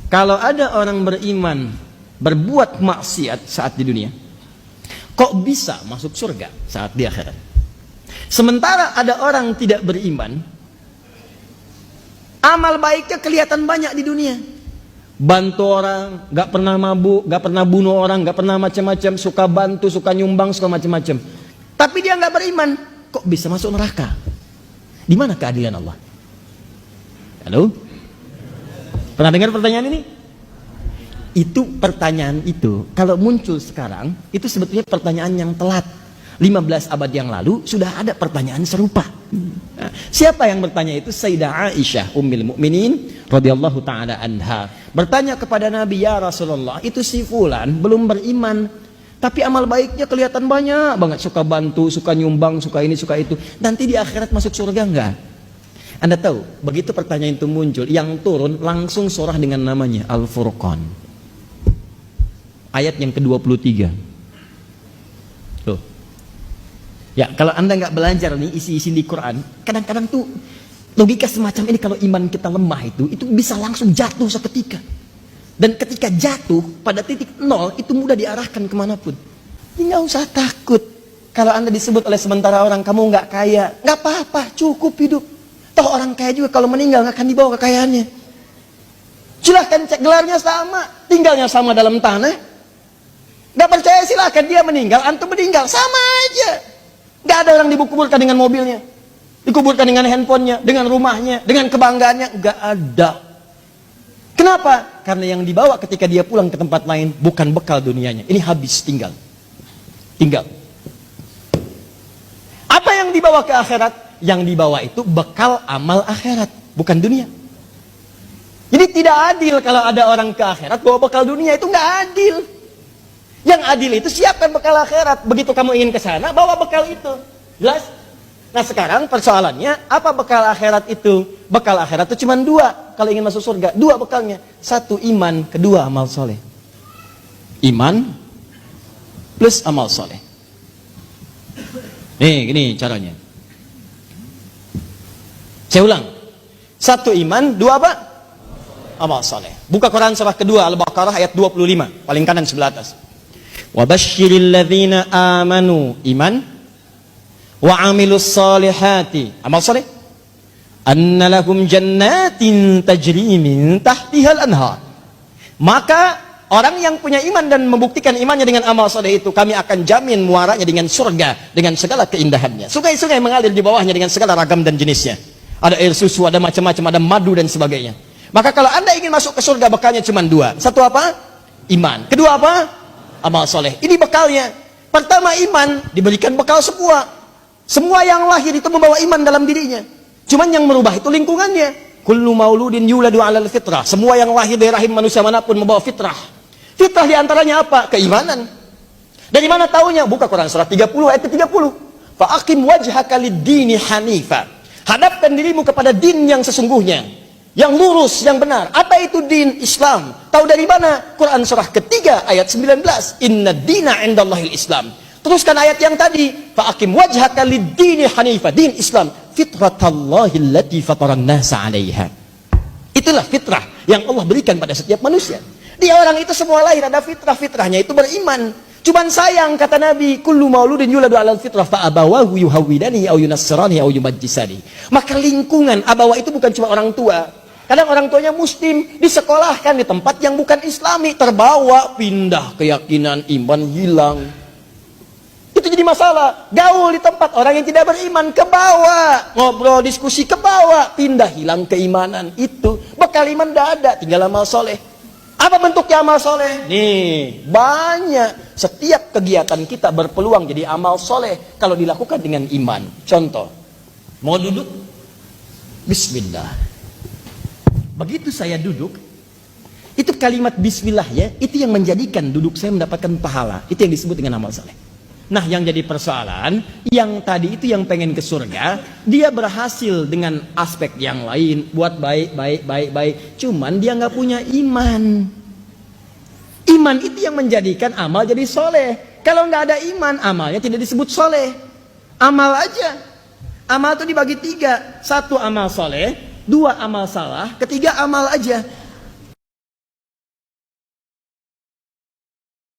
Kalau ada orang beriman berbuat maksiat saat di dunia, kok bisa masuk surga saat di akhirat? Sementara ada orang tidak beriman, amal baiknya kelihatan banyak di dunia. Bantu orang, gak pernah mabuk, gak pernah bunuh orang, gak pernah macam-macam, suka bantu, suka nyumbang, suka macam-macam. Tapi dia gak beriman, kok bisa masuk neraka? Di mana keadilan Allah? Halo? Pernah dengar pertanyaan ini? Itu pertanyaan itu, kalau muncul sekarang, itu sebetulnya pertanyaan yang telat. 15 abad yang lalu sudah ada pertanyaan serupa. Nah, siapa yang bertanya itu? Sayyidah Aisyah Ummul Mukminin radhiyallahu taala anha bertanya kepada Nabi, ya Rasulullah, itu si fulan belum beriman, tapi amal baiknya kelihatan banyak banget, suka bantu, suka nyumbang, suka ini, suka itu. Nanti di akhirat masuk surga enggak? Anda tahu, begitu pertanyaan itu muncul, yang turun langsung surah dengan namanya Al-Furqan. Ayat yang ke-23. Tuh. Ya, kalau Anda nggak belajar nih isi-isi di Quran, kadang-kadang tuh logika semacam ini kalau iman kita lemah itu bisa langsung jatuh seketika. Dan ketika jatuh pada titik nol itu mudah diarahkan kemanapun. Nggak usah takut. Kalau Anda disebut oleh sementara orang kamu nggak kaya, nggak apa-apa, cukup hidup. Toh orang kaya juga kalau meninggal nggak akan dibawa kekayaannya. Silahkan cek, gelarnya sama, tinggalnya sama dalam tanah. Nggak percaya silahkan, dia meninggal, antum meninggal, sama aja. Gak ada orang dikuburkan dengan mobilnya, dikuburkan dengan handphonenya, dengan rumahnya, dengan kebanggaannya. Gak ada. Kenapa? Karena yang dibawa ketika dia pulang ke tempat lain bukan bekal dunianya. Ini habis, tinggal. Apa yang dibawa ke akhirat? Yang dibawa itu bekal amal akhirat, bukan dunia. Jadi tidak adil kalau ada orang ke akhirat bawa bekal dunia, itu gak adil. Yang adil itu siapkan bekal akhirat. Begitu kamu ingin ke sana, bawa bekal itu. Jelas? Nah sekarang persoalannya, apa bekal akhirat itu? Bekal akhirat itu cuma dua. Kalau ingin masuk surga, dua bekalnya. Satu iman, kedua amal soleh. Iman plus amal soleh. Nih, gini caranya. Saya ulang. Satu iman, dua apa? Amal soleh. Buka Quran surah kedua, Al-Baqarah ayat 25. Paling kanan sebelah atas. Wabashiril ladzina amanu, iman, wa amilus salihati, amal saleh, anna lahum jannatin tajri min tahtihal anhar. Maka orang yang punya iman dan membuktikan imannya dengan amal saleh itu, kami akan jamin muaranya dengan surga dengan segala keindahannya. Sungai-sungai mengalir di bawahnya dengan segala ragam dan jenisnya. Ada air susu, ada macam-macam, ada madu dan sebagainya. Maka kalau Anda ingin masuk ke surga, bekalnya cuma dua. Satu apa? Iman. Kedua apa? Amal soleh. Ini bekalnya. Pertama iman, diberikan bekal semua. Semua yang lahir itu membawa iman dalam dirinya. Cuman yang merubah itu lingkungannya. Kullu mauludin yuladu alal fitrah. Semua yang lahir dari rahim manusia manapun membawa fitrah. Fitrah diantaranya apa? Keimanan. Dari mana taunya? Buka Quran surah 30 ayat 30. Fa'aqim wajhaka lid-dini hanifa. Hadapkan dirimu kepada din yang sesungguhnya, yang lurus, yang benar. Apa itu din? Islam. Tahu dari mana? Quran surah ketiga ayat 19. Inna dina indallahil Islam. Teruskan ayat yang tadi. Fa'akim wajhaka lid-dini hanifa. Din Islam. Fitratallahi allati fataran nasa 'alaiha. Itulah fitrah yang Allah berikan pada setiap manusia. Dia orang itu semua lahir ada fitrah. Fitrahnya itu beriman. Cuman sayang kata Nabi, kullu mauludin yuladu 'alal fitrah fa abawahu yuhawwidani aw yunassirani aw yumajjisani. Maka lingkungan abawa itu bukan cuma orang tua. Kadang orang tuanya muslim, disekolahkan di tempat yang bukan islami, terbawa, pindah keyakinan, iman hilang. Itu jadi masalah. Gaul di tempat orang yang tidak beriman, ke bawah. Ngobrol, diskusi, ke bawah. Pindah, hilang keimanan. Itu, bekal iman tidak ada, tinggal amal soleh. Apa bentuknya amal soleh? Nih, banyak. Setiap kegiatan kita berpeluang jadi amal soleh kalau dilakukan dengan iman. Contoh, mau duduk? Bismillah. Begitu saya duduk, itu kalimat bismillah ya, itu yang menjadikan duduk saya mendapatkan pahala. Itu yang disebut dengan amal saleh. Nah yang jadi persoalan, yang tadi itu yang pengen ke surga, dia berhasil dengan aspek yang lain, buat baik. Cuman dia nggak punya iman. Iman itu yang menjadikan amal jadi soleh. Kalau nggak ada iman, amalnya tidak disebut soleh. Amal aja. Amal itu dibagi tiga. Satu amal soleh, dua amal salah, ketiga amal aja.